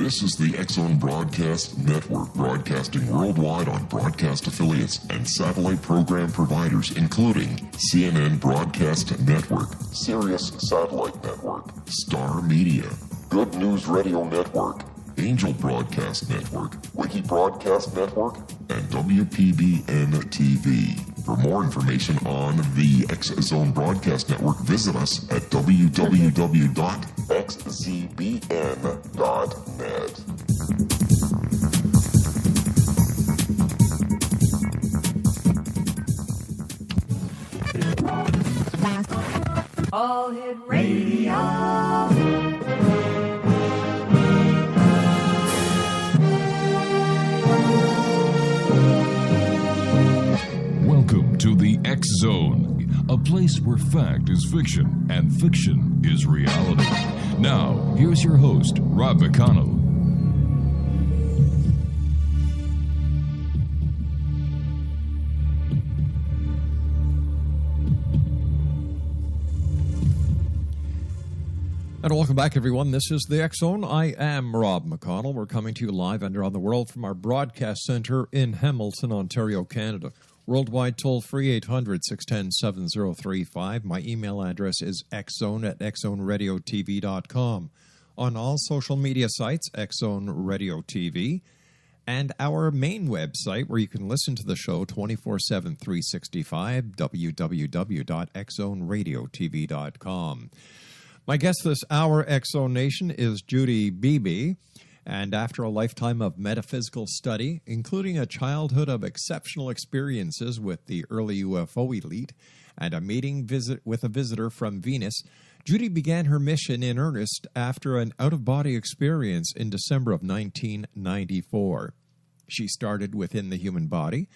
This is the X-Zone Broadcast Network, broadcasting worldwide on broadcast affiliates and satellite program providers, including CNN Broadcast Network, Sirius Satellite Network, Star Media, Good News Radio Network, Angel Broadcast Network, Wiki Broadcast Network, and WPBN TV. For more information on the X-Zone Broadcast Network, visit us at www.xzbn.net. All Hit Radio. Welcome to the X-Zone, a place where fact is fiction and fiction is reality. Now, here's your host, Rob McConnell. And welcome back, everyone. This is the X-Zone. I am Rob McConnell. We're coming to you live and around the world from our broadcast center in Hamilton, Ontario, Canada. Worldwide toll-free, 800-610-7035. My email address is xzone@xzoneradiotv.com. On all social media sites, X-Zone Radio TV. And our main website, where you can listen to the show 24/7, 365, www.xzoneradiotv.com. My guest this hour, X-Zone Nation, is Judy BeBee. And after a lifetime of metaphysical study, including a childhood of exceptional experiences with the early UFO elite and a meeting with a visitor from Venus, Judy began her mission in earnest after an out-of-body experience in December of 1994. She started within the human body.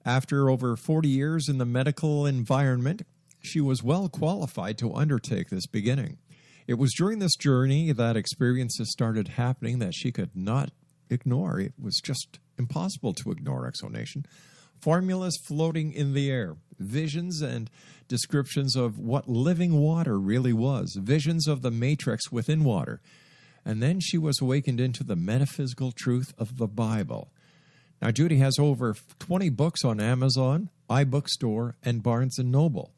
After over 40 years in the medical environment, she was well qualified to undertake this beginning. It was during this journey that experiences started happening that she could not ignore. It was just impossible to ignore, Exonation. Formulas floating in the air, visions and descriptions of what living water really was, visions of the matrix within water. And then she was awakened into the metaphysical truth of the Bible. Now, Judy has over 20 books on Amazon, iBookstore, and Barnes & Noble.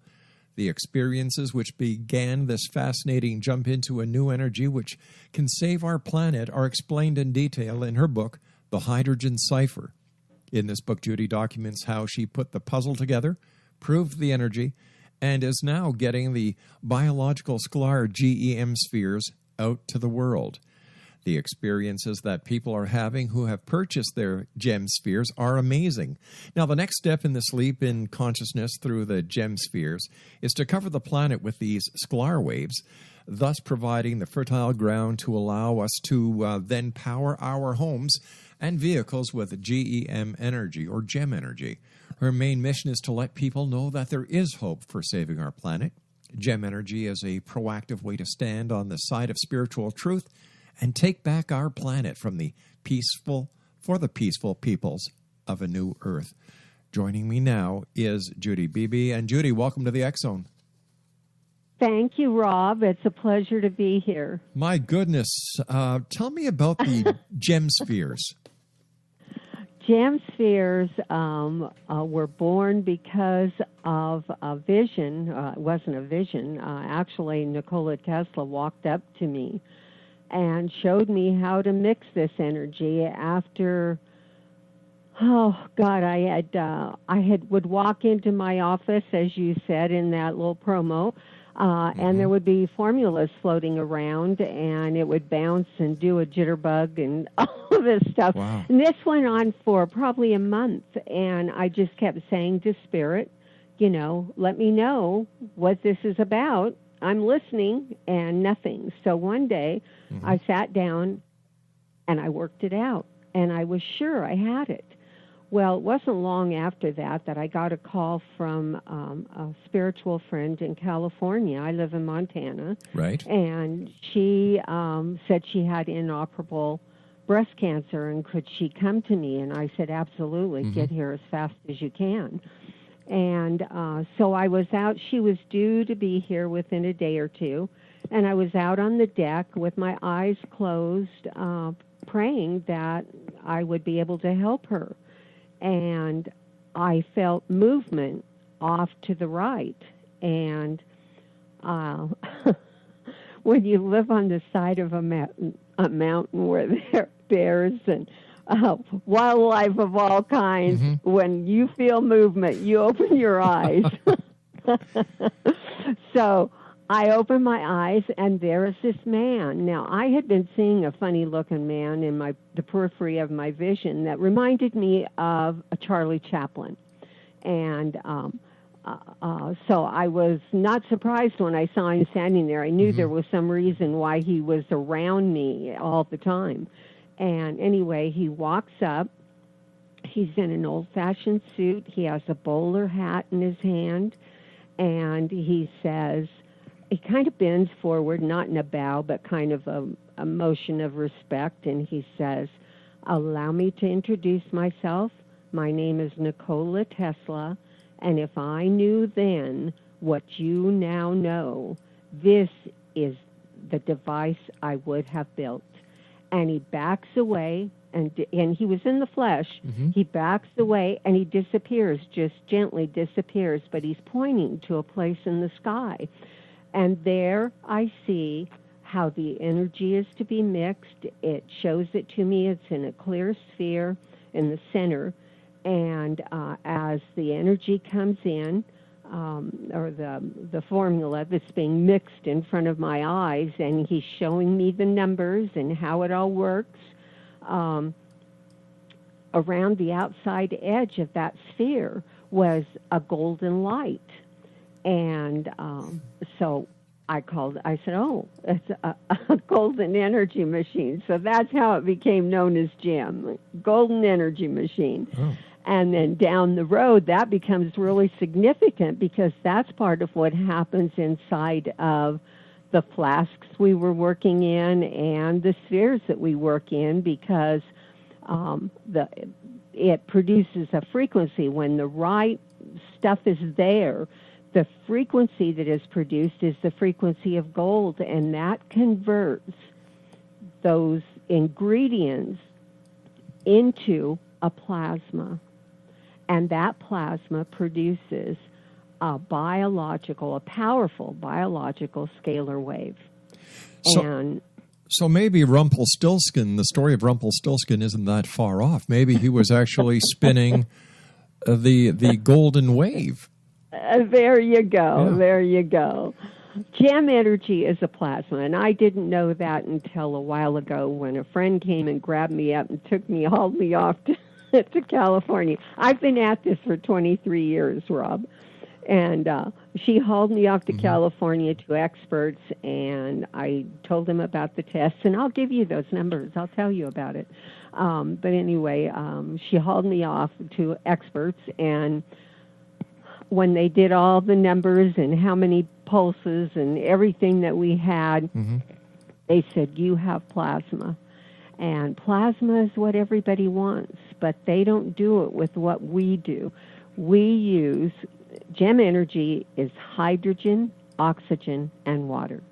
The experiences which began this fascinating jump into a new energy which can save our planet are explained in detail in her book, The Hydrogen Cipher. In this book, Judy documents how she put the puzzle together, proved the energy, and is now getting the biological scalar GEM spheres out to the world. The experiences that people are having who have purchased their gem spheres are amazing. Now, the next step in this leap in consciousness through the gem spheres is to cover the planet with these scalar waves, thus providing the fertile ground to allow us to then power our homes and vehicles with GEM energy or gem energy. Her main mission is to let people know that there is hope for saving our planet. Gem energy is a proactive way to stand on the side of spiritual truth and take back our planet from the peaceful peoples of a new earth. Joining me now is Judy BeBee. And Judy, welcome to the X-Zone. Thank you, Rob. It's a pleasure to be here. My goodness. Tell me about the gem spheres. Gem spheres were born because of a vision. It wasn't a vision. Actually, Nikola Tesla walked up to me and showed me how to mix this energy after, I would walk into my office, as you said in that little promo, and there would be formulas floating around, and it would bounce and do a jitterbug and all of this stuff. Wow. And this went on for probably a month, and I just kept saying to Spirit, let me know what this is about. I'm listening, and nothing. So one day, I sat down, and I worked it out, and I was sure I had it. Well, it wasn't long after that I got a call from a spiritual friend in California. I live in Montana. Right. And she said she had inoperable breast cancer, and could she come to me? And I said, absolutely, get here as fast as you can. And so I was out. She was due to be here within a day or two. And I was out on the deck with my eyes closed, praying that I would be able to help her. And I felt movement off to the right. And when you live on the side of a mountain where there are bears and wildlife of all kinds, when you feel movement, you open your eyes. So I opened my eyes, and there is this man. Now, I had been seeing a funny-looking man in the periphery of my vision that reminded me of a Charlie Chaplin. And so I was not surprised when I saw him standing there. I knew there was some reason why he was around me all the time. And anyway, he walks up. He's in an old-fashioned suit. He has a bowler hat in his hand. And he says, he kind of bends forward, not in a bow, but kind of a motion of respect. And he says, allow me to introduce myself. My name is Nikola Tesla. And if I knew then what you now know, this is the device I would have built. And he backs away, and he was in the flesh. He backs away, and he disappears, just gently disappears, but he's pointing to a place in the sky. And there I see how the energy is to be mixed. It shows it to me. It's in a clear sphere in the center. And as the energy comes in, or the formula that's being mixed in front of my eyes, and he's showing me the numbers and how it all works, around the outside edge of that sphere was a golden light. And so I said, oh, it's a golden energy machine. So that's how it became known as GEM, golden energy machine. Oh. And then down the road, that becomes really significant because that's part of what happens inside of the flasks we were working in and the spheres that we work in, because it produces a frequency. When the right stuff is there, the frequency that is produced is the frequency of gold, and that converts those ingredients into a plasma. And that plasma produces a powerful biological scalar wave. So maybe Rumpelstiltskin, the story of Rumpelstiltskin isn't that far off. Maybe he was actually spinning the golden wave. There you go. Yeah. There you go. GEM energy is a plasma, and I didn't know that until a while ago when a friend came and grabbed me up and hauled me off to California. I've been at this for 23 years, Rob. And she hauled me off to California to experts, and I told them about the tests, and I'll give you those numbers. I'll tell you about it. But anyway, she hauled me off to experts, and when they did all the numbers and how many pulses and everything that we had, they said, you have plasma. And plasma is what everybody wants, but they don't do it with what we do. We use, GEM energy is hydrogen, oxygen, and water.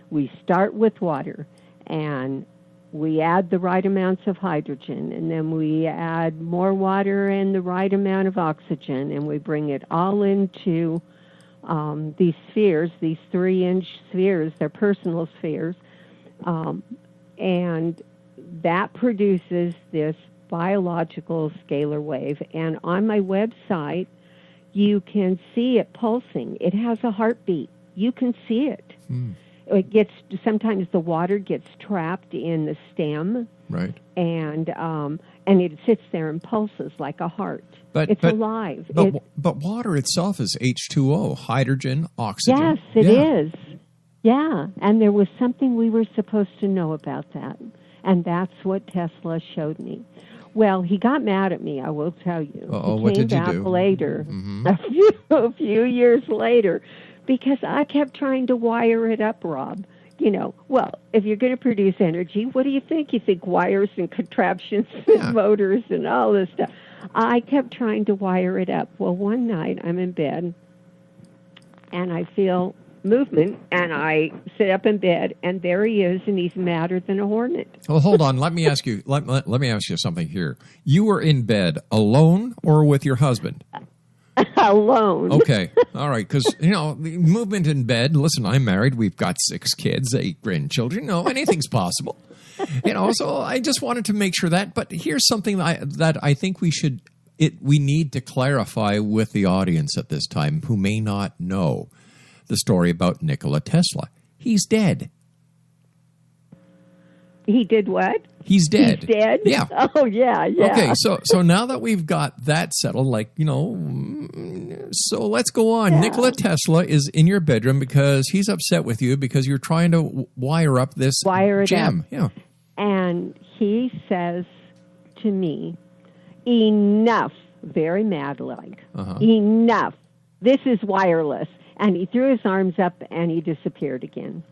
We start with water, and we add the right amounts of hydrogen, and then we add more water and the right amount of oxygen, and we bring it all into these spheres, these 3-inch spheres, they're personal spheres, and that produces this biological scalar wave. And on my website, you can see it pulsing. It has a heartbeat. You can see it. It sometimes the water gets trapped in the stem, right? And it sits there and pulses like a heart. It's alive. But water itself is H2O, hydrogen, oxygen. Yes, it is. Yeah, and there was something we were supposed to know about that. And that's what Tesla showed me. Well, he got mad at me, I will tell you. What did you do? He came back later, a few years later, because I kept trying to wire it up, Rob. You know, well, if you're going to produce energy, what do you think? You think wires and contraptions and motors and all this stuff. I kept trying to wire it up. Well, one night I'm in bed, and I feel movement, and I sit up in bed, and there he is, and he's madder than a hornet. Well, hold on. Let me ask you. Let me ask you something here. You were in bed alone or with your husband? Alone. Okay. All right. Because, the movement in bed, listen, I'm married. We've got 6 kids, 8 grandchildren. Anything's possible. So I just wanted to make sure that. But here's something that I think we need to clarify with the audience at this time who may not know the story about Nikola Tesla. He's dead. He did what? He's dead. He's dead? Yeah. Oh, yeah. Okay, so now that we've got that settled, so let's go on. Yeah. Nikola Tesla is in your bedroom because he's upset with you because you're trying to wire up this gem. Up. Yeah. And he says to me, enough, very mad-like, enough. This is wireless. And he threw his arms up and he disappeared again.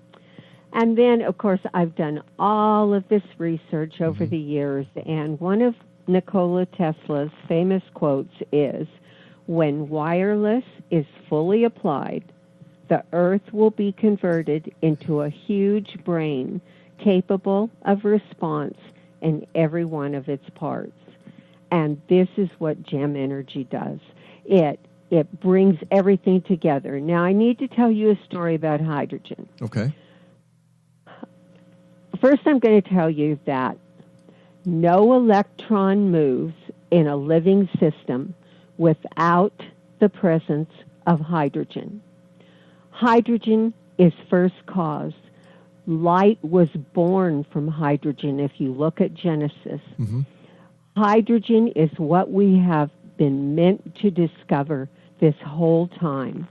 And then, of course, I've done all of this research over the years, and one of Nikola Tesla's famous quotes is, when wireless is fully applied, the Earth will be converted into a huge brain capable of response in every one of its parts. And this is what gem energy does. It brings everything together. Now, I need to tell you a story about hydrogen. Okay. First, I'm going to tell you that no electron moves in a living system without the presence of hydrogen. Hydrogen is first cause. Light was born from hydrogen if you look at Genesis. Mm-hmm. Hydrogen is what we have been meant to discover this whole time.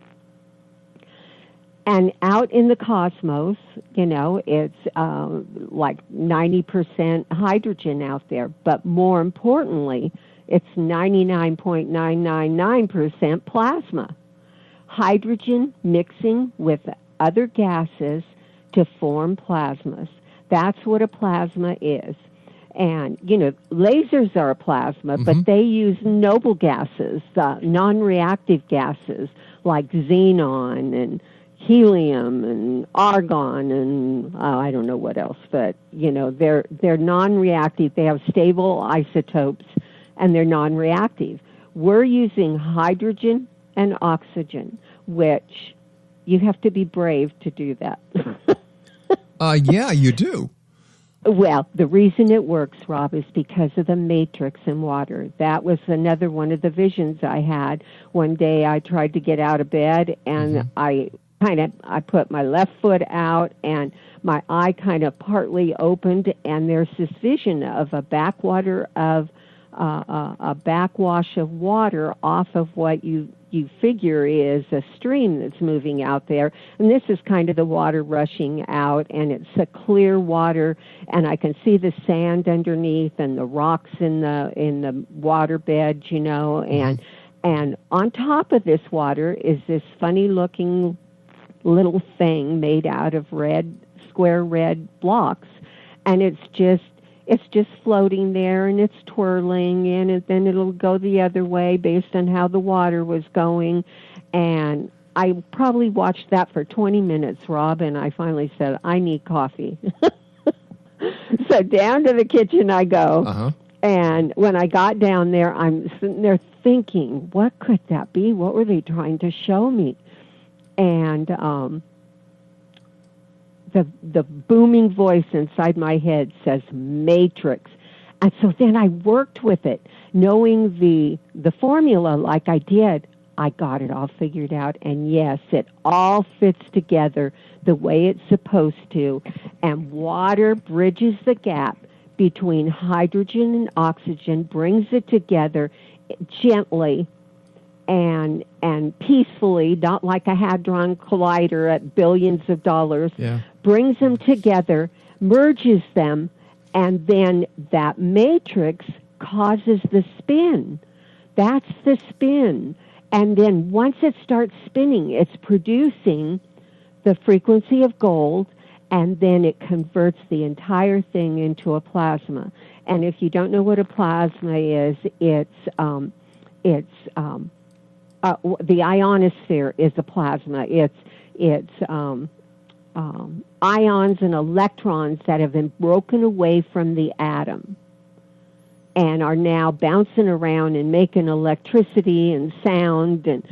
And out in the cosmos, it's like 90% hydrogen out there. But more importantly, it's 99.999% plasma. Hydrogen mixing with other gases to form plasmas. That's what a plasma is. And, lasers are a plasma, but they use noble gases, non-reactive gases like xenon and helium and argon and I don't know what else, but they're non-reactive. They have stable isotopes and they're non-reactive. We're using hydrogen and oxygen, which you have to be brave to do that. Yeah, you do. Well, the reason it works, Rob, is because of the matrix in water. That was another one of the visions I had. One day I tried to get out of bed and I put my left foot out and my eye kind of partly opened, and there's this vision of a backwash of water off of what you figure is a stream that's moving out there. And this is kind of the water rushing out, and it's a clear water, and I can see the sand underneath and the rocks in the water bed, and on top of this water is this funny looking little thing made out of square red blocks, and it's just floating there, and it's twirling, and then it'll go the other way based on how the water was going. And I probably watched that for 20 minutes, Rob, and I finally said, I need coffee. So down to the kitchen I go, and when I got down there, I'm sitting there thinking, what could that be? What were they trying to show me? And the booming voice inside my head says matrix. And so then I worked with it, knowing the formula like I did. I got it all figured out, and yes, it all fits together the way it's supposed to, and water bridges the gap between hydrogen and oxygen, brings it together gently and peacefully, not like a hadron collider at billions of dollars, brings them together, merges them, and then that matrix causes the spin. That's the spin. And then once it starts spinning, it's producing the frequency of gold, and then it converts the entire thing into a plasma. And if you don't know what a plasma is, the ionosphere is a plasma. it's ions and electrons that have been broken away from the atom and are now bouncing around and making electricity and sound. And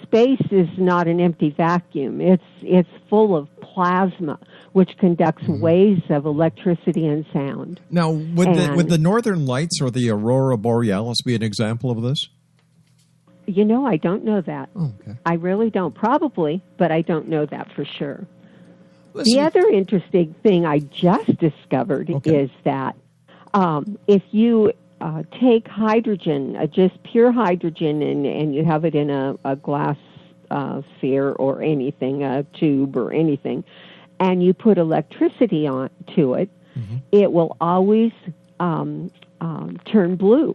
space is not an empty vacuum. It's full of plasma, which conducts waves of electricity and sound. Now, would the northern lights or the aurora borealis be an example of this? I don't know that. Oh, okay. I really don't. Probably, but I don't know that for sure. Listen. The other interesting thing I just discovered is that if you take hydrogen, just pure hydrogen, and you have it in a glass sphere or anything, a tube or anything, and you put electricity onto it, it will always turn blue.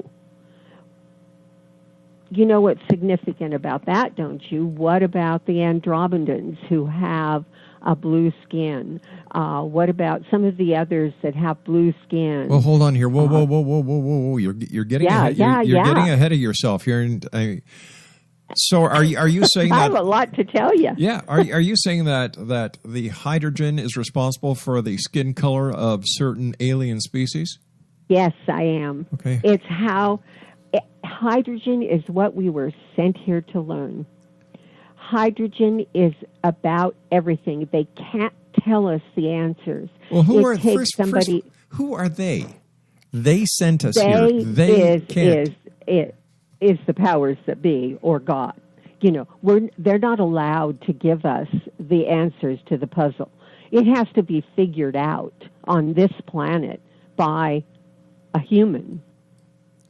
You know what's significant about that, don't you? What about the Andromedans who have a blue skin? What about some of the others that have blue skin? Well, hold on here. Whoa. You're getting ahead. You're getting ahead of yourself here. And so are you saying that? I have a lot to tell you. Yeah. Are you saying that the hydrogen is responsible for the skin color of certain alien species? Yes, I am. Okay. It's how hydrogen is what we were sent here to learn. Hydrogen is about everything. They can't tell us the answers. Well, who are they? They sent us here. Is the powers that be, or God. They're not allowed to give us the answers to the puzzle. It has to be figured out on this planet by a human.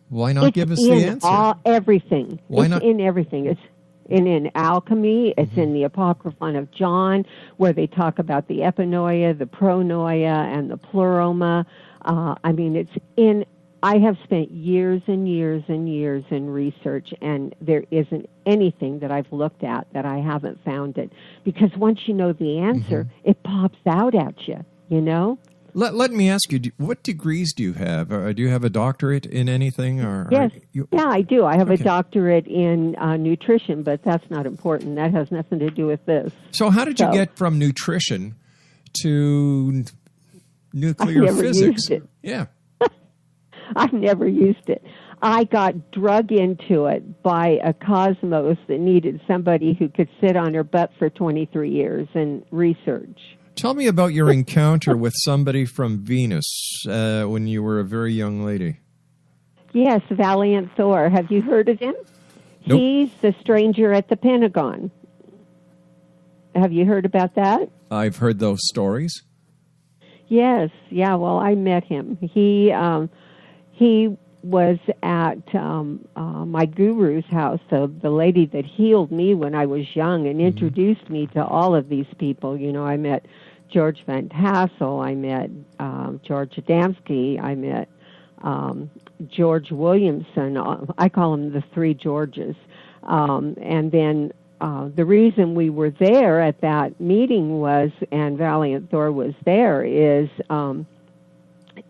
Why not give us the answer? Everything. Why not? In everything. It's in alchemy. It's in the Apocryphon of John, where they talk about the epinoia, the pronoia, and the pleroma. It's in. I have spent years and years and years in research, and there isn't anything that I've looked at that I haven't found it. Because once you know the answer, it pops out at you. Let me ask you, what degrees do you have? Do you have a doctorate in anything? Yes. Yeah, I do. I have a doctorate in nutrition, but that's not important. That has nothing to do with this. So how did you get from nutrition to nuclear physics? Used it. Yeah. I've never used it. I got drug into it by a cosmos that needed somebody who could sit on her butt for 23 years and research. Tell me about your encounter with somebody from Venus when you were a very young lady. Yes, Valiant Thor. Have you heard of him? Nope. He's the stranger at the Pentagon. Have you heard about that? I've heard those stories. Yes. Yeah, well, I met him. He was at my guru's house, so the lady that healed me when I was young and introduced me to all of these people. I met George Van Tassel, I met George Adamski, I met George Williamson. I call them the three Georges. And then the reason we were there at that meeting was, and Valiant Thor was there, is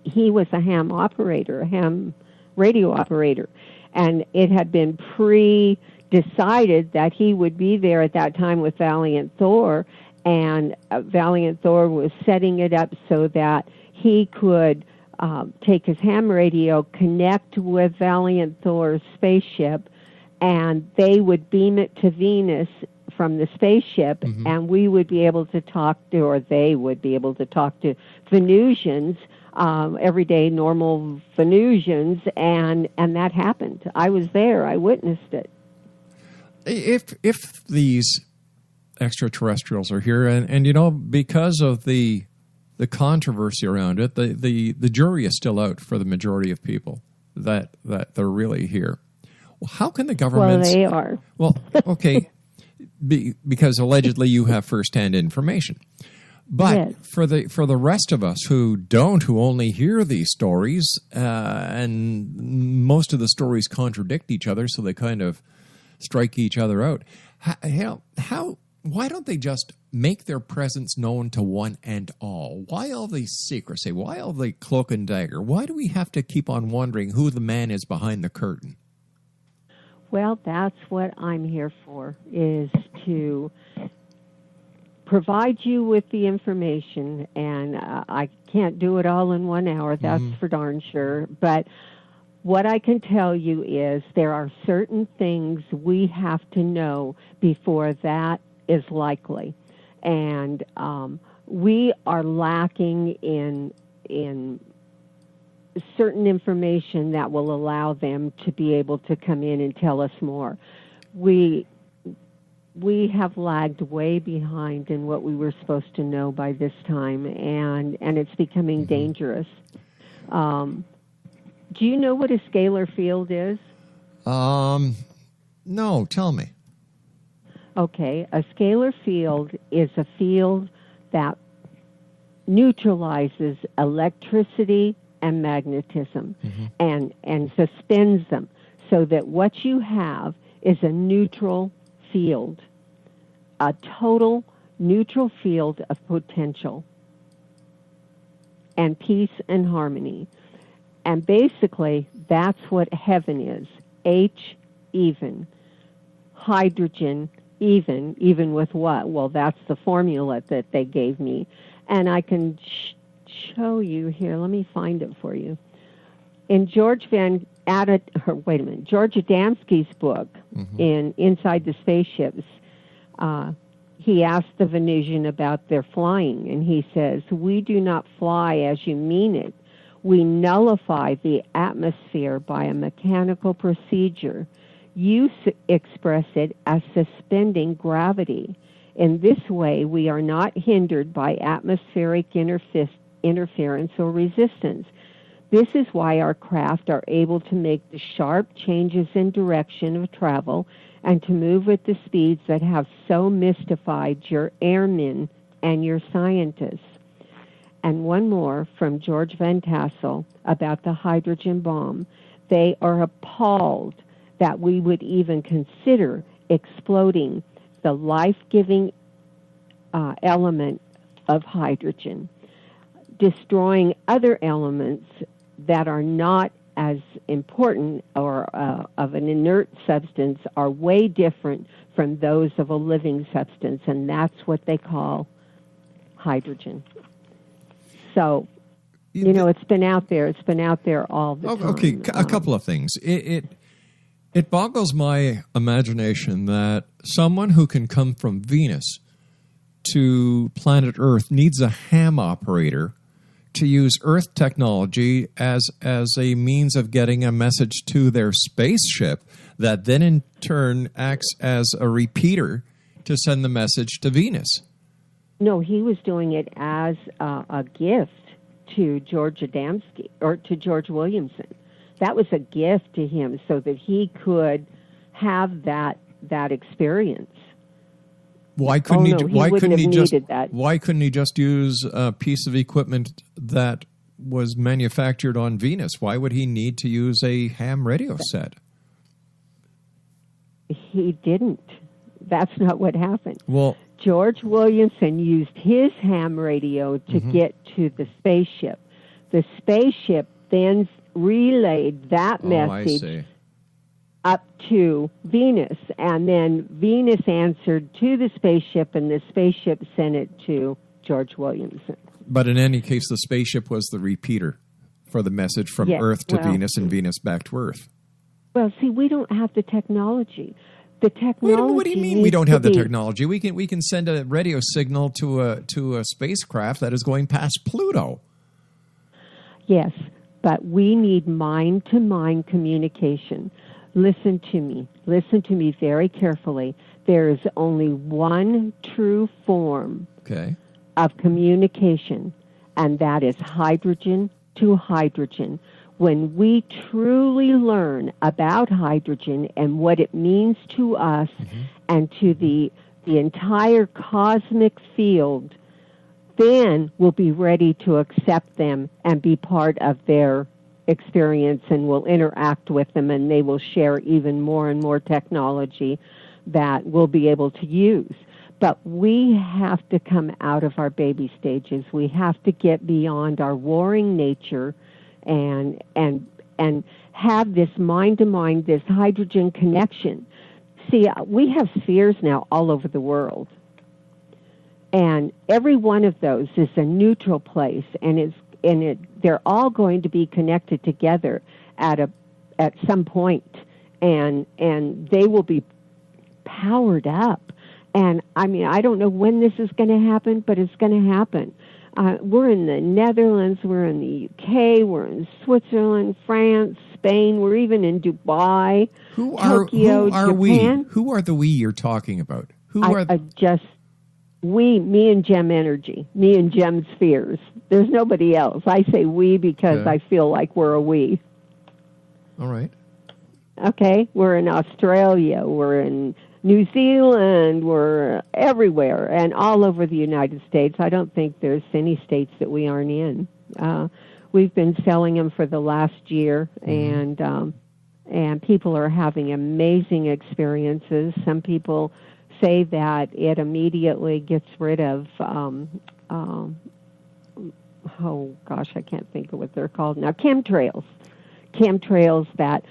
he was a ham operator, a ham radio operator, and it had been pre-decided that he would be there at that time with Valiant Thor, and Valiant Thor was setting it up so that he could take his ham radio, connect with Valiant Thor's spaceship, and they would beam it to Venus from the spaceship, and we would be able to talk to, or they would be able to talk to Venusians, everyday normal Venusians, and that happened. I was there. I witnessed it. If these extraterrestrials are here, and because of the controversy around it, the jury is still out for the majority of people that they're really here. Well, how can the government? Well, they are. Well, okay, because allegedly you have firsthand information. But yes. for the rest of us who don't, who only hear these stories, and most of the stories contradict each other, so they kind of strike each other out. Why don't they just make their presence known to one and all? Why all the secrecy? Why all the cloak and dagger? Why do we have to keep on wondering who the man is behind the curtain? Well, that's what I'm here for, is to provide you with the information, and I can't do it all in 1 hour, that's for darn sure. But what I can tell you is there are certain things we have to know before that is likely. And we are lacking in certain information that will allow them to be able to come in and tell us more. We have lagged way behind in what we were supposed to know by this time, and it's becoming dangerous. Do you know what a scalar field is? No, tell me. Okay, a scalar field is a field that neutralizes electricity and magnetism and suspends them so that what you have is a neutral field, a total neutral field of potential and peace and harmony. And basically, that's what heaven is. H even. Hydrogen even with what? Well, that's the formula that they gave me. And I can show you here. Let me find it for you. In George Adamski's book, in Inside the Spaceships, he asked the Venusian about their flying, and he says, "We do not fly as you mean it. We nullify the atmosphere by a mechanical procedure. You express it as suspending gravity. In this way, we are not hindered by atmospheric interference or resistance. This is why our craft are able to make the sharp changes in direction of travel and to move at the speeds that have so mystified your airmen and your scientists." And one more from George Van Tassel about the hydrogen bomb. They are appalled that we would even consider exploding the life-giving element of hydrogen. Destroying other elements that are not as important or of an inert substance are way different from those of a living substance, and that's what they call hydrogen. So, it's been out there. It's been out there all the time. Okay, a couple of things. It boggles my imagination that someone who can come from Venus to planet Earth needs a ham operator to use Earth technology as a means of getting a message to their spaceship that then in turn acts as a repeater to send the message to Venus. No, he was doing it as a gift to George Adamski or to George Williamson. That was a gift to him so that he could have that experience. Why couldn't why couldn't he just use a piece of equipment that was manufactured on Venus? Why would he need to use a ham radio set? He didn't. That's not what happened. Well, George Williamson used his ham radio to get to the spaceship. The spaceship then relayed that message up to Venus, and then Venus answered to the spaceship, and the spaceship sent it to George Williamson. But in any case, the spaceship was the repeater for the message from Earth to Venus and Venus back to Earth. Well, see, we don't have the technology. The technology. What do you mean we don't have the technology? We can send a radio signal to a spacecraft that is going past Pluto. Yes, but we need mind-to-mind communication. Listen to me. Listen to me very carefully. There is only one true form of communication, and that is hydrogen to hydrogen. When we truly learn about hydrogen and what it means to us and to the entire cosmic field, then we'll be ready to accept them and be part of their experience, and we'll interact with them, and they will share even more and more technology that we'll be able to use. But we have to come out of our baby stages. We have to get beyond our warring nature and have this mind-to-mind, this hydrogen connection. See, we have spheres now all over the world. And every one of those is a neutral place, and they're all going to be connected together at some point, and they will be powered up. And I mean, I don't know when this is going to happen, but it's going to happen. We're in the Netherlands, we're in the UK, we're in Switzerland, France, Spain, we're even in Dubai, Tokyo, Japan. We? Who are the we you're talking about? Me and Gem Energy, me and Gem Spheres. There's nobody else. I say we because I feel like we're a we. All right. Okay, we're in Australia, we're in New Zealand, we're everywhere, and all over the United States. I don't think there's any states that we aren't in. We've been selling them for the last year, and people are having amazing experiences. Some people say that it immediately gets rid of, I can't think of what they're called now, chemtrails that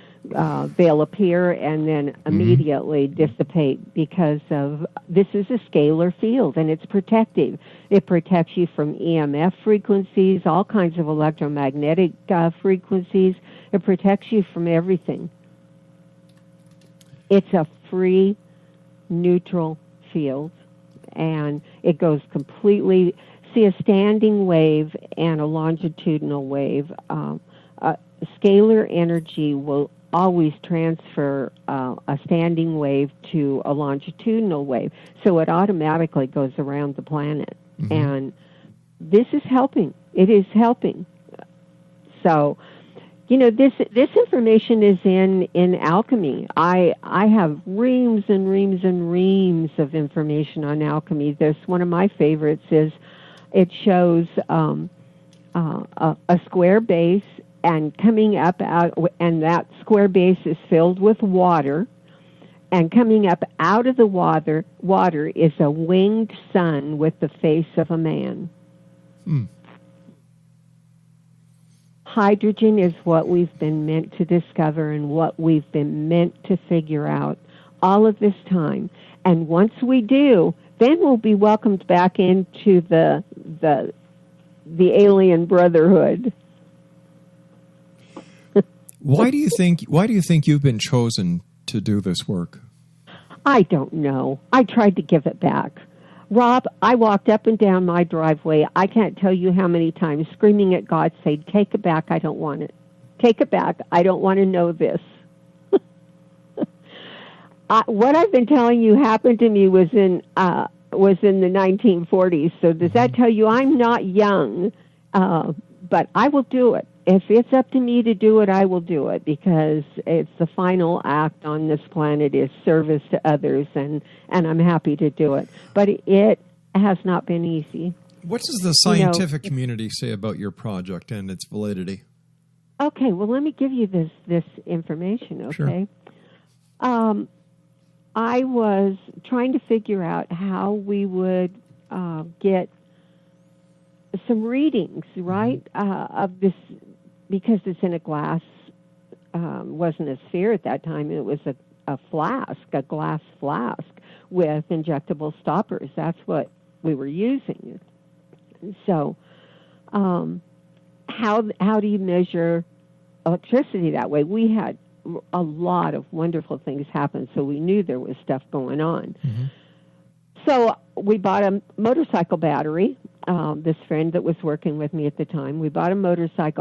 they'll appear and then immediately dissipate because of, this is a scalar field and it's protective. It protects you from EMF frequencies, all kinds of electromagnetic frequencies. It protects you from everything. It's a free, neutral field, and it goes completely, see, a standing wave and a longitudinal wave, scalar energy will always transfer a standing wave to a longitudinal wave, so it automatically goes around the planet. And this is helping. It is helping. So, you know, this information is in alchemy. I have reams and reams and reams of information on alchemy. There's one of my favorites is it shows a square base, and coming up out, and that square base is filled with water, and coming up out of the water is a winged sun with the face of a man. Hydrogen is what we've been meant to discover and what we've been meant to figure out all of this time. And once we do, then we'll be welcomed back into the alien brotherhood. Why do you think you've been chosen to do this work? I don't know. I tried to give it back. Rob, I walked up and down my driveway, I can't tell you how many times, screaming at God, saying, take it back, I don't want it. Take it back, I don't want to know this. What I've been telling you happened to me was in the 1940s, so does that tell you I'm not young, but I will do it. If it's up to me to do it, I will do it, because it's the final act on this planet is service to others, and I'm happy to do it. But it has not been easy. What does the scientific community say about your project and its validity? Okay, well, let me give you this information, okay? Sure. I was trying to figure out how we would get some readings, right, of this, because it's in a glass, wasn't a sphere at that time, it was a flask, a glass flask with injectable stoppers. That's what we were using. So how do you measure electricity that way? We had a lot of wonderful things happen, so we knew there was stuff going on. So we bought a motorcycle battery. This friend that was working with me at the time, we bought a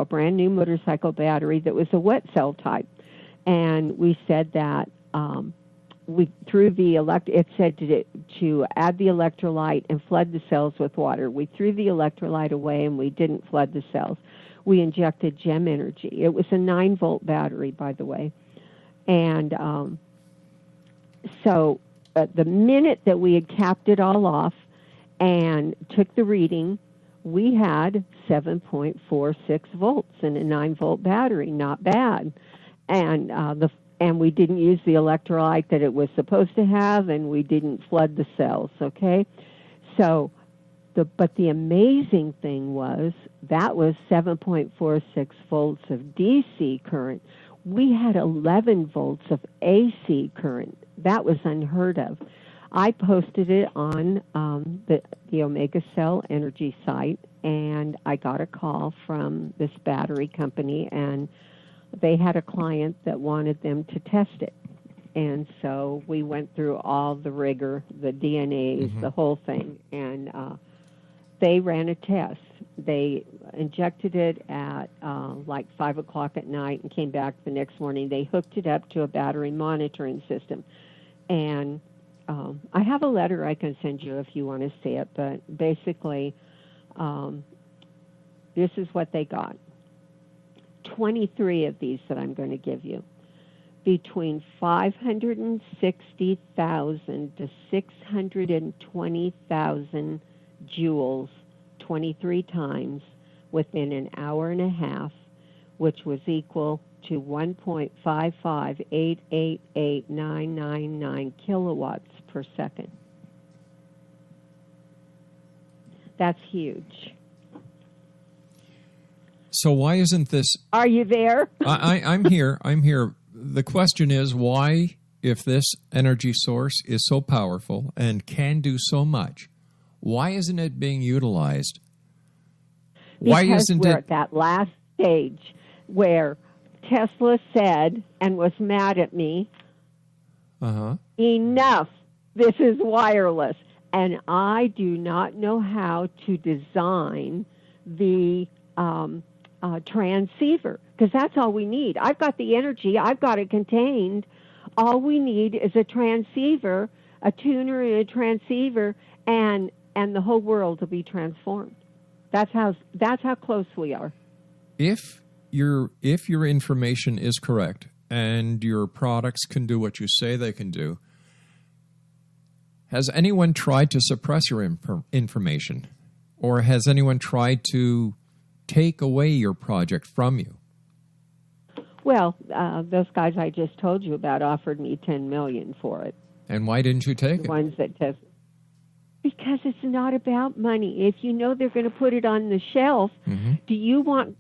brand new motorcycle battery that was a wet cell type. And we said that it said to add the electrolyte and flood the cells with water. We threw the electrolyte away and we didn't flood the cells. We injected gem energy. It was a 9-volt battery, by the way. And so the minute that we had capped it all off and took the reading, we had 7.46 volts in a 9-volt battery. Not bad. And we didn't use the electrolyte that it was supposed to have, and we didn't flood the cells, okay? So, but the amazing thing was that was 7.46 volts of DC current. We had 11 volts of AC current. That was unheard of. I posted it on the Omega Cell Energy site, and I got a call from this battery company, and they had a client that wanted them to test it. And so we went through all the rigor, the DNAs, the whole thing, and they ran a test. They injected it at like 5 o'clock at night and came back the next morning. They hooked it up to a battery monitoring system. And I have a letter I can send you if you want to see it, but basically this is what they got. 23 of these that I'm going to give you. Between 560,000 to 620,000 joules 23 times within an hour and a half, which was equal to 1.55888,999 kilowatts per second. That's huge. So why isn't this... Are you there? I'm here. I'm here. The question is, why, if this energy source is so powerful and can do so much, why isn't it being utilized? Why because isn't we're it... at that last stage where Tesla said and was mad at me, enough, this is wireless. And I do not know how to design the transceiver, because that's all we need. I've got the energy. I've got it contained. All we need is a transceiver, a tuner and a transceiver, and the whole world will be transformed. That's how close we are. If your information is correct and your products can do what you say they can do, has anyone tried to suppress your information? Or has anyone tried to take away your project from you? Well, those guys I just told you about offered me $10 million for it. And why didn't you take it? The ones that test. Because it's not about money. If you know they're going to put it on the shelf, do you want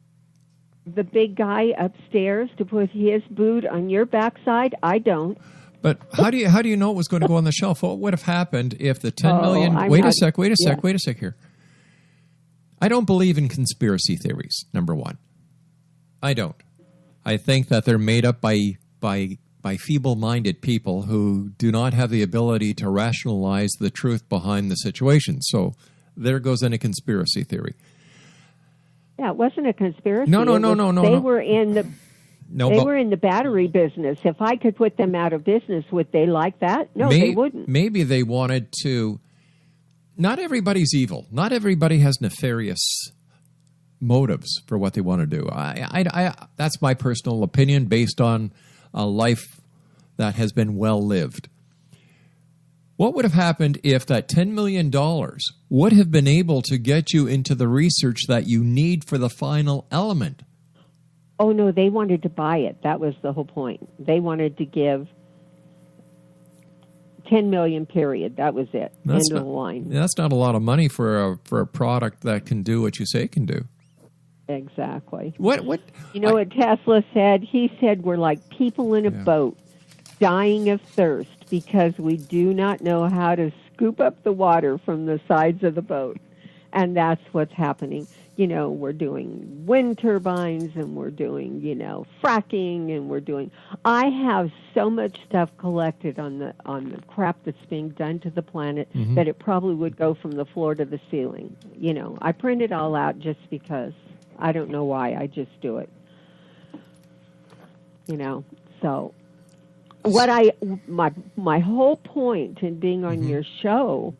the big guy upstairs to put his boot on your backside? I don't. But how do you know it was going to go on the shelf? What would have happened if the 10 million... Wait a sec here. I don't believe in conspiracy theories, number one. I don't. I think that they're made up by feeble-minded people who do not have the ability to rationalize the truth behind the situation. So there goes any conspiracy theory. Yeah, it wasn't a conspiracy. No. They were in the were in the battery business. If I could put them out of business, would they like that? No, they wouldn't. Maybe they wanted to. Not everybody's evil. Not everybody has nefarious motives for what they want to do. I that's my personal opinion based on a life that has been well lived. What would have happened if that $10 million would have been able to get you into the research that you need for the final element? Oh, no, they wanted to buy it. That was the whole point. They wanted to give $10 million, period. That was it. End of the line. That's not a lot of money for a product that can do what you say it can do. Exactly. What? You know what Tesla said? He said we're like people in a boat dying of thirst because we do not know how to scoop up the water from the sides of the boat. And that's what's happening. You know, we're doing wind turbines and we're doing, fracking and we're doing... I have so much stuff collected on the crap that's being done to the planet that it probably would go from the floor to the ceiling. I print it all out just because. I don't know why. I just do it. So my whole point in being on your show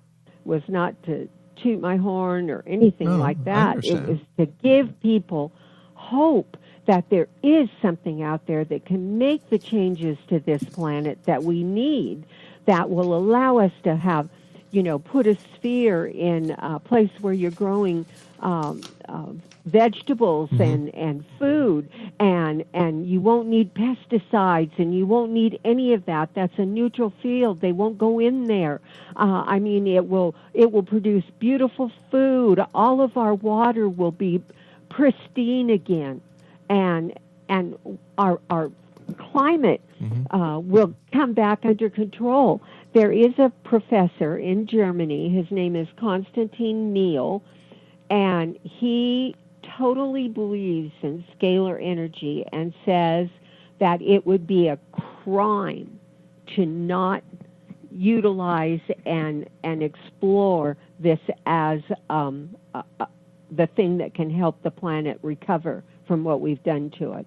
was not to toot my horn or anything like that. It was to give people hope that there is something out there that can make the changes to this planet that we need, that will allow us to have, put a sphere in a place where you're growing vegetables and food, and you won't need pesticides and you won't need any of that. That's a neutral field. They won't go in there. It will produce beautiful food. All of our water will be pristine again, and our climate will come back under control. There is a professor in Germany. His name is Konstantin Neal, and he totally believes in scalar energy and says that it would be a crime to not utilize and explore this as the thing that can help the planet recover from what we've done to it.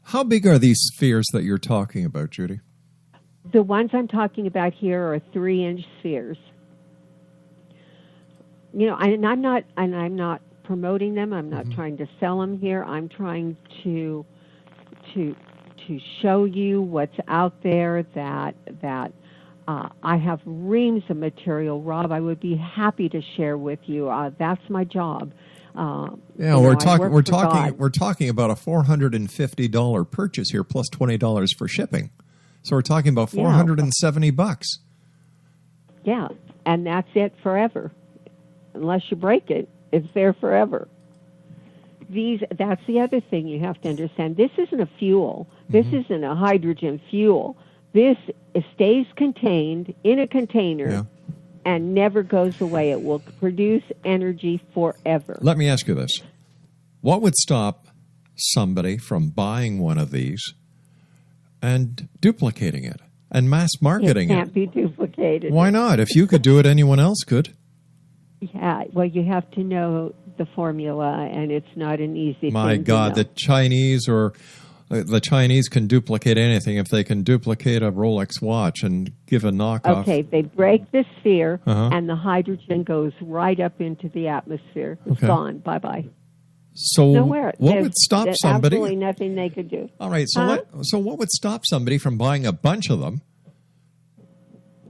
How big are these spheres that you're talking about, Judy? The ones I'm talking about here are 3-inch spheres. You know, and I'm not promoting them. I'm not trying to sell them here. I'm trying to show you what's out there. That I have reams of material, Rob. I would be happy to share with you. That's my job. We're talking about a $450 purchase here plus $20 for shipping. So we're talking about $470. Yeah, and that's it forever. Unless you break it, it's there forever. That's the other thing you have to understand. This isn't a fuel. This isn't a hydrogen fuel. This stays contained in a container and never goes away. It will produce energy forever. Let me ask you this. What would stop somebody from buying one of these and duplicating it and mass marketing it? It can't be duplicated. Why not? If you could do it, anyone else could. Yeah, well, you have to know the formula, and it's not an easy thing. My God, the Chinese can duplicate anything. If they can duplicate a Rolex watch and give a knockoff. Okay, they break the sphere, and the hydrogen goes right up into the atmosphere. It's gone. Bye-bye. So nowhere. What would stop somebody? Absolutely nothing they could do. All right, so what would stop somebody from buying a bunch of them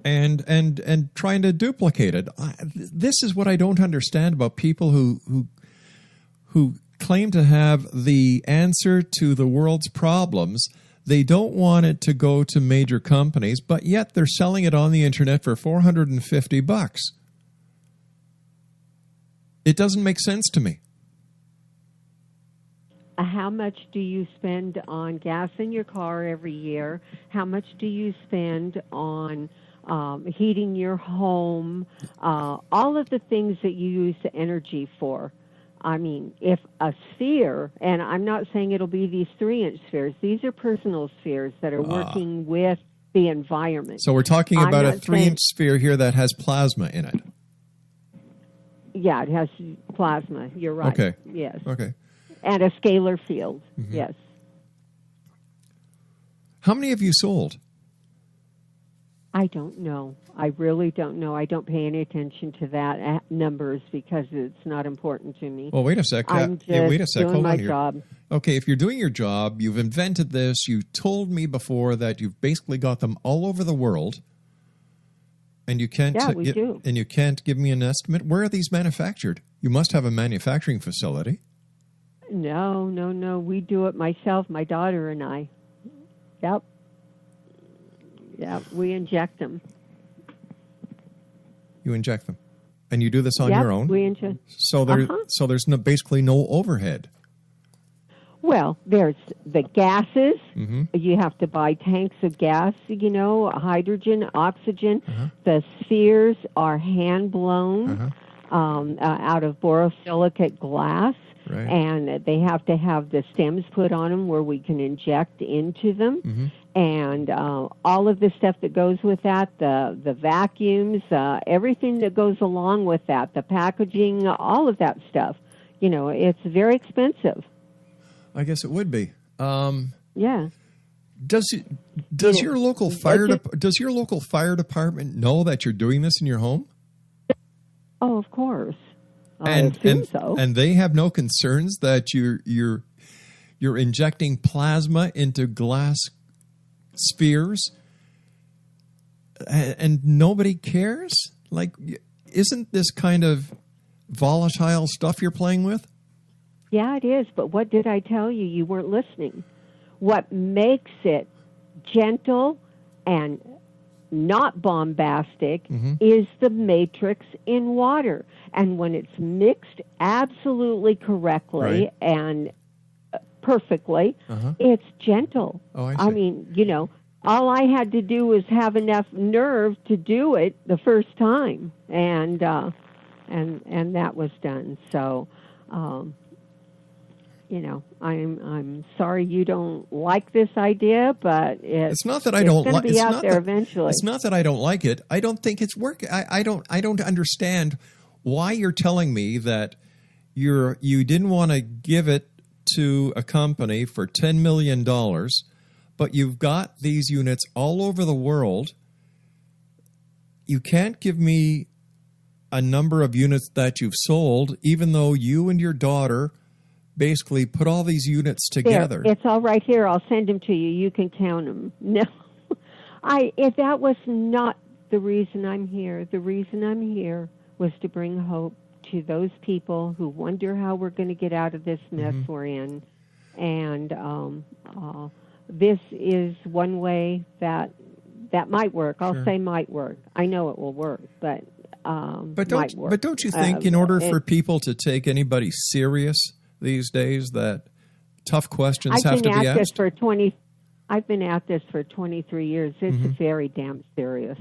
and trying to duplicate it? This is what I don't understand about people who claim to have the answer to the world's problems. They don't want it to go to major companies, but yet they're selling it on the internet for $450. It doesn't make sense to me. How much do you spend on gas in your car every year? How much do you spend on heating your home? All of the things that you use the energy for. I mean, if a sphere, and I'm not saying it'll be these 3-inch spheres, these are personal spheres that are working with the environment. So we're talking about a 3-inch sphere here that has plasma in it. Yeah, it has plasma. You're right. Okay. Yes. Okay. And a scalar field. Yes. How many have you sold? I don't know. I really don't know. I don't pay any attention to that numbers because it's not important to me. Well, wait a sec. I'm just Hold doing my on here. job. Okay, if you're doing your job, you've invented this. You told me before that you've basically got them all over the world, and you can't. We do. And you can't give me an estimate. Where are these manufactured? You must have a manufacturing facility. No. We do it myself, my daughter and I. Yep. We inject them. You inject them, and you do this on your own. We inject. So there's basically no overhead. Well, there's the gases. You have to buy tanks of gas. Hydrogen, oxygen. The spheres are hand blown out of borosilicate glass. Right. And they have to have the stems put on them where we can inject into them. And all of the stuff that goes with that, the vacuums, everything that goes along with that, the packaging, all of that stuff, it's very expensive. I guess it would be. Yeah. Does your local fire department know that you're doing this in your home? Oh, of course. And so. And they have no concerns that you're injecting plasma into glass spheres, and nobody cares? Like, isn't this kind of volatile stuff you're playing with? Yeah, it is. But what did I tell you? You weren't listening. What makes it gentle and not bombastic is the matrix in water. And when it's mixed absolutely correctly and perfectly, it's gentle. Oh, I see. I mean, all I had to do was have enough nerve to do it the first time, and that was done. So, I'm sorry you don't like this idea, but it's not that I don't like it. It's going to be out there eventually. It's not that I don't like it. I don't think it's working. I don't understand why you're telling me that you didn't want to give it to a company for $10 million, but you've got these units all over the world. You can't give me a number of units that you've sold, even though you and your daughter basically put all these units together. It's all right here. I'll send them to you. You can count them. No, if that was not the reason I'm here. The reason I'm here was to bring hope to those people who wonder how we're going to get out of this mess we're in. And this is one way that might work. I'll say might work. I know it will work, but might work. But don't you think in order for people to take anybody serious these days that tough questions have to be asked? I've been at this for 23 years. It's very damn serious,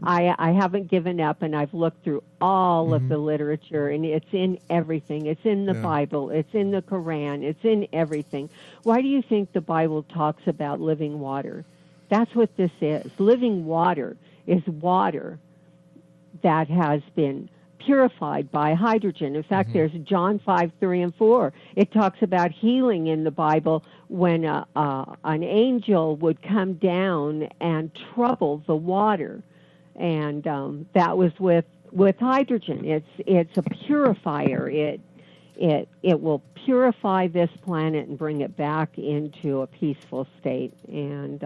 I haven't given up, and I've looked through all of the literature, and it's in everything. It's in the Bible. It's in the Quran. It's in everything. Why do you think the Bible talks about living water? That's what this is. Living water is water that has been purified by hydrogen. In fact, there's John 5:3-4. It talks about healing in the Bible when an angel would come down and trouble the water, and that was with hydrogen. It's a purifier. It will purify this planet and bring it back into a peaceful state. And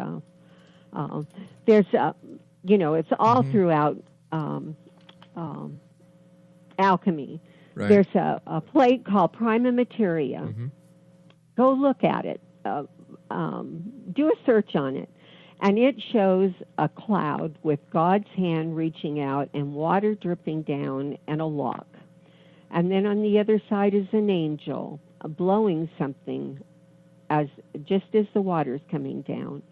there's it's all throughout alchemy. Right. There's a plate called Prima Materia. Go look at it. Do a search on it. And it shows a cloud with God's hand reaching out and water dripping down and a lock. And then on the other side is an angel blowing something just as the water's coming down.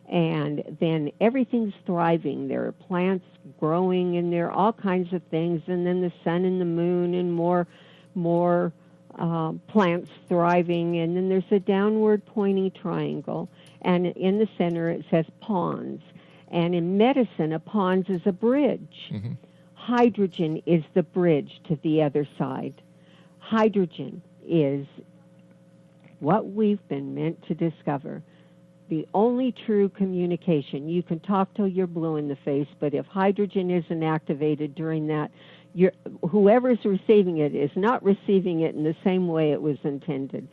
And then everything's thriving. There are plants growing, and there are all kinds of things. And then the sun and the moon, and more plants thriving. And then there's a downward pointing triangle. And in the center it says pawns. And in medicine, a pawns is a bridge. Hydrogen is the bridge to the other side. Hydrogen is what we've been meant to discover. The only true communication. You can talk till you're blue in the face, but if hydrogen isn't activated during that, whoever's receiving it is not receiving it in the same way it was intended.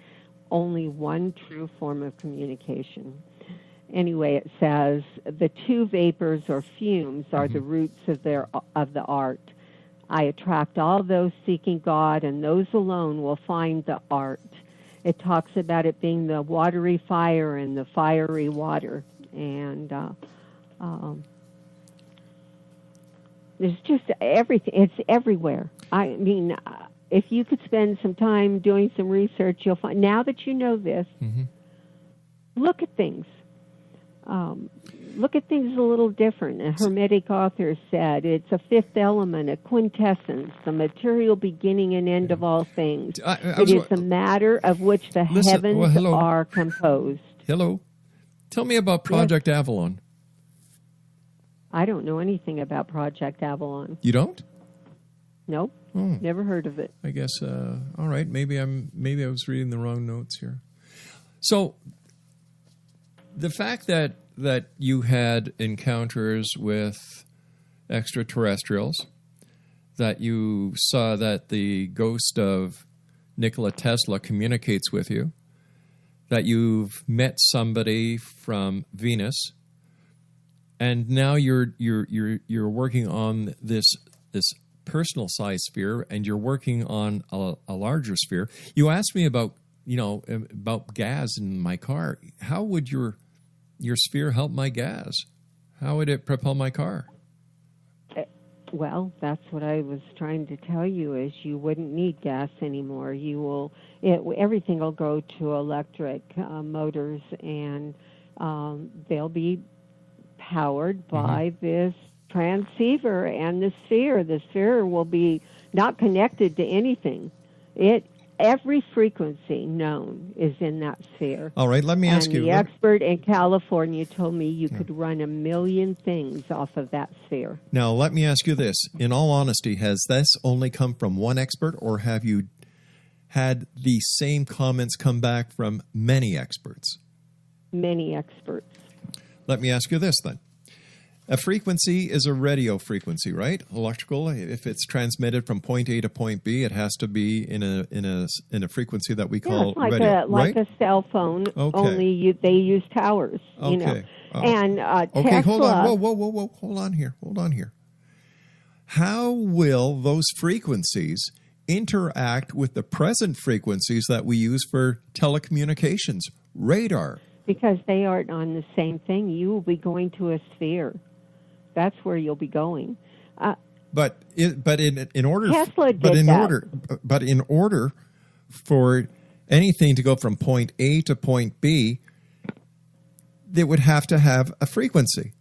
Only one true form of communication. Anyway, it says the two vapors or fumes are the roots of the art. I attract all those seeking God, and those alone will find the art. It talks about it being the watery fire and the fiery water. And there's just everything. It's everywhere. I mean, if you could spend some time doing some research, you'll find, now that you know this, look at things. Look at things a little different. A Hermetic author said it's a fifth element, a quintessence, the material beginning and end of all things. It is the matter of which the heavens are composed. Hello. Tell me about Project Avalon. I don't know anything about Project Avalon. You don't? Nope. Never heard of it. I guess, all right, maybe I was reading the wrong notes here. So the fact that you had encounters with extraterrestrials, that you saw that the ghost of Nikola Tesla communicates with you, that you've met somebody from Venus, and now you're working on this personal size sphere, and you're working on a larger sphere. You asked me about gas in my car. How would your sphere help my gas? How would it propel my car? Well, that's what I was trying to tell you, is you wouldn't need gas anymore. Everything will go to electric motors, and they'll be powered by this transceiver and the sphere. The sphere will be not connected to anything. Every frequency known is in that sphere. All right, let me ask you. The expert in California told me you could run 1 million things off of that sphere. Now, let me ask you this. In all honesty, has this only come from one expert, or have you had the same comments come back from many experts? Many experts. Let me ask you this then. A frequency is a radio frequency, right? Electrical. If it's transmitted from point A to point B, it has to be in a frequency that we call it's like radio, like right? a cell phone. Okay. Only they use towers. Okay. You know. And okay, Tesla, hold on. Whoa. Hold on here. How will those frequencies interact with the present frequencies that we use for telecommunications, radar? Because they aren't on the same thing. You will be going to a sphere. That's where you'll be going. But in order Tesla did but in order for anything to go from point A to point B, they would have to have a frequency.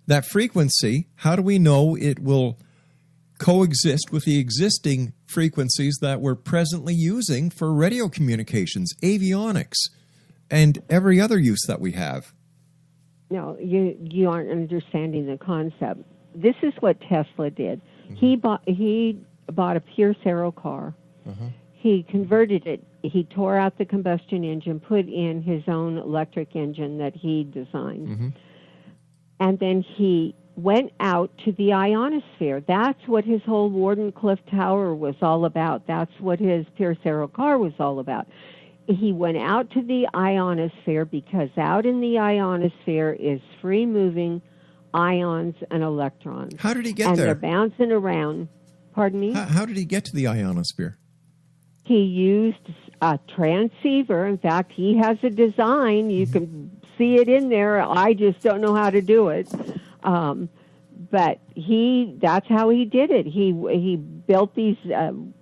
That frequency, how do we know it will coexist with the existing frequencies that we're presently using for radio communications, avionics, and every other use that we have? No, you aren't understanding the concept. This is what Tesla did. He bought a pure Cero car. He converted it. He tore out the combustion engine, put in his own electric engine that he designed. And then he went out to the ionosphere. That's what his whole Wardenclyffe Tower was all about. That's what his pure Cero car was all about. He went out to the ionosphere because out in the ionosphere is free-moving ions and electrons. How did he get there? there? And they're bouncing around. Pardon me? How did he get to the ionosphere? He used a transceiver. In fact, he has a design. You can see it in there. I just don't know how to do it. But that's how he did it. He built these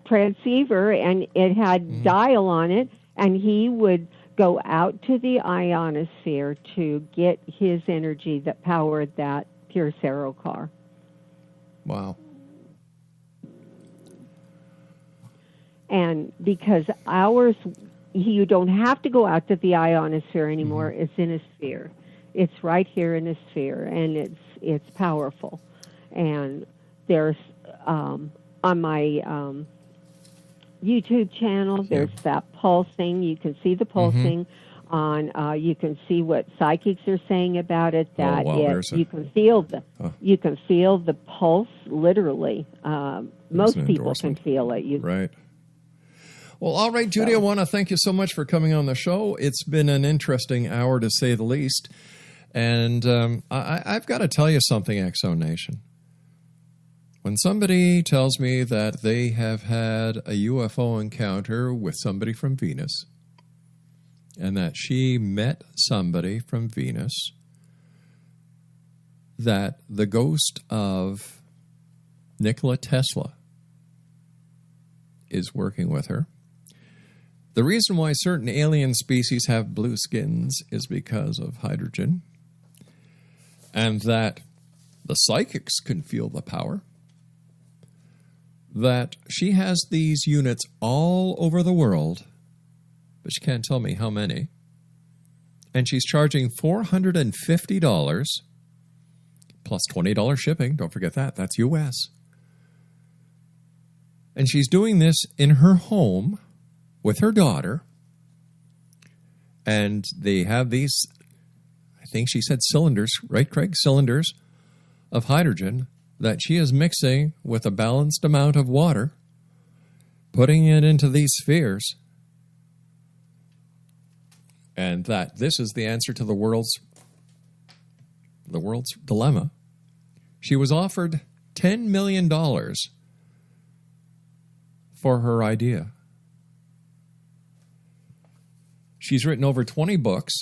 transceiver, and it had dial on it. And he would go out to the ionosphere to get his energy that powered that pure Cero car. Wow. And because you don't have to go out to the ionosphere anymore. It's in a sphere. It's right here in a sphere, and it's powerful. And there's on my YouTube channel, there's that pulsing. You can see the pulsing on. You can see what psychics are saying about it. That you can feel the pulse literally. Most people can feel it. Right. Well, all right, Judy. I want to thank you so much for coming on the show. It's been an interesting hour, to say the least. And I've got to tell you something, Exo Nation. When somebody tells me that they have had a UFO encounter with somebody from Venus, and that she met somebody from Venus, that the ghost of Nikola Tesla is working with her. The reason why certain alien species have blue skins is because of hydrogen, and that the psychics can feel the power. That she has these units all over the world, but she can't tell me how many. And she's charging $450 plus $20 shipping. Don't forget that. That's U.S. And she's doing this in her home with her daughter. And they have these, I think she said cylinders, right, Craig? Cylinders of hydrogen that she is mixing with a balanced amount of water, putting it into these spheres, and that this is the answer to the world's dilemma. She was offered $10 million for her idea. She's written over 20 books.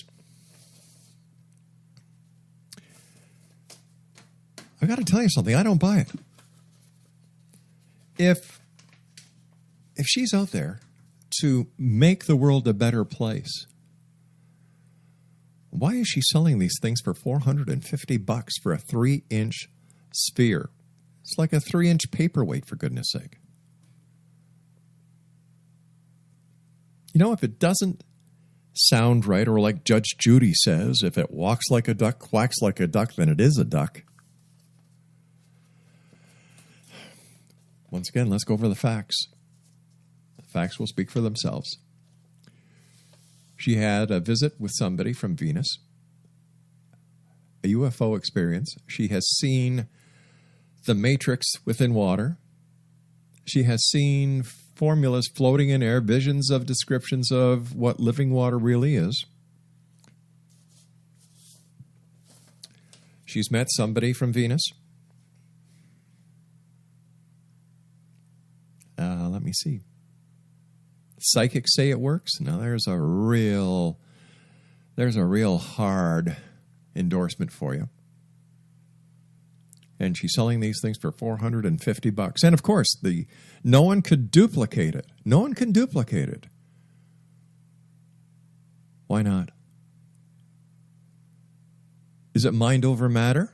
I got to tell you something. I don't buy it. If she's out there to make the world a better place, Why is she selling these things for $450 for a 3-inch sphere? It's like a 3-inch paperweight, for goodness sake. You know, if it doesn't sound right, or like Judge Judy says, if it walks like a duck, quacks like a duck, then it is a duck. Once again, let's go over the facts. The facts will speak for themselves. She had a visit with somebody from Venus, a UFO experience. She has seen the matrix within water. She has seen formulas floating in air, visions of descriptions of what living water really is. She's met somebody from Venus. Let me see. Psychics say it works. Now there's a real hard endorsement for you. And she's selling these things for $450. And of course, no one could duplicate it. No one can duplicate it. Why not? Is it mind over matter?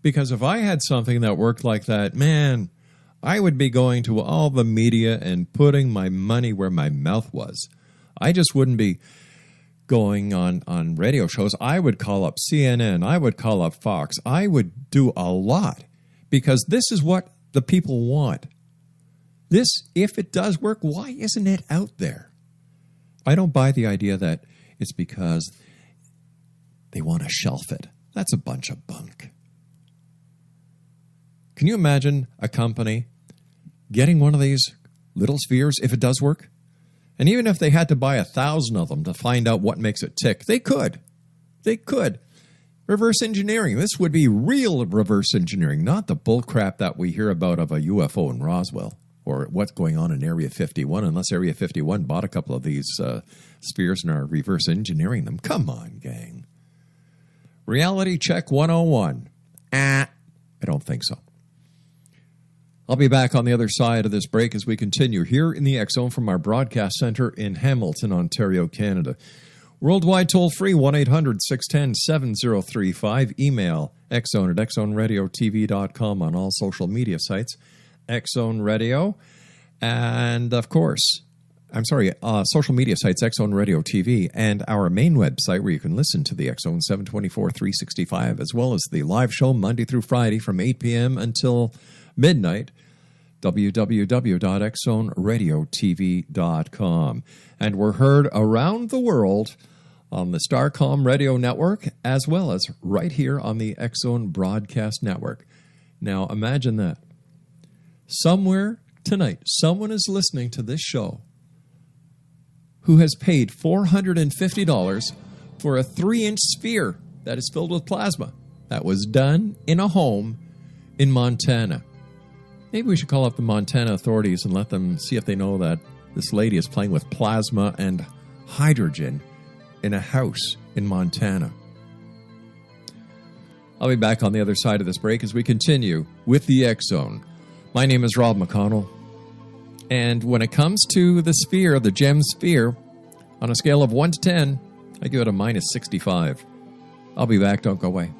Because if I had something that worked like that, man, I would be going to all the media and putting my money where my mouth was. I just wouldn't be going on radio shows. I would call up CNN. I would call up Fox. I would do a lot because this is what the people want. This, if it does work, why isn't it out there? I don't buy the idea that it's because they want to shelf it. That's a bunch of bunk. Can you imagine a company getting one of these little spheres if it does work? And even if they had to buy 1,000 of them to find out what makes it tick, they could. They could. Reverse engineering. This would be real reverse engineering, not the bullcrap that we hear about of a UFO in Roswell or what's going on in Area 51, unless Area 51 bought a couple of these spheres and are reverse engineering them. Come on, gang. Reality check 101. I don't think so. I'll be back on the other side of this break as we continue here in the X Zone from our broadcast center in Hamilton, Ontario, Canada. Worldwide toll-free, 1-800-610-7035. Email xzone@xzoneradiotv.com, on all social media sites, X Zone Radio. And, of course, social media sites, X Zone Radio TV, and our main website where you can listen to the X Zone 724, 365, as well as the live show Monday through Friday from 8 p.m. until midnight, www.xzoneradiotv.com. And we're heard around the world on the Starcom Radio Network, as well as right here on the X Zone Broadcast Network. Now, imagine that. Somewhere tonight, someone is listening to this show who has paid $450 for a 3-inch sphere that is filled with plasma that was done in a home in Montana. Maybe we should call up the Montana authorities and let them see if they know that this lady is playing with plasma and hydrogen in a house in Montana. I'll be back on the other side of this break as we continue with the X Zone. My name is Rob McConnell. And when it comes to the sphere, the gem sphere, on a scale of 1 to 10, I give it a -65. I'll be back. Don't go away.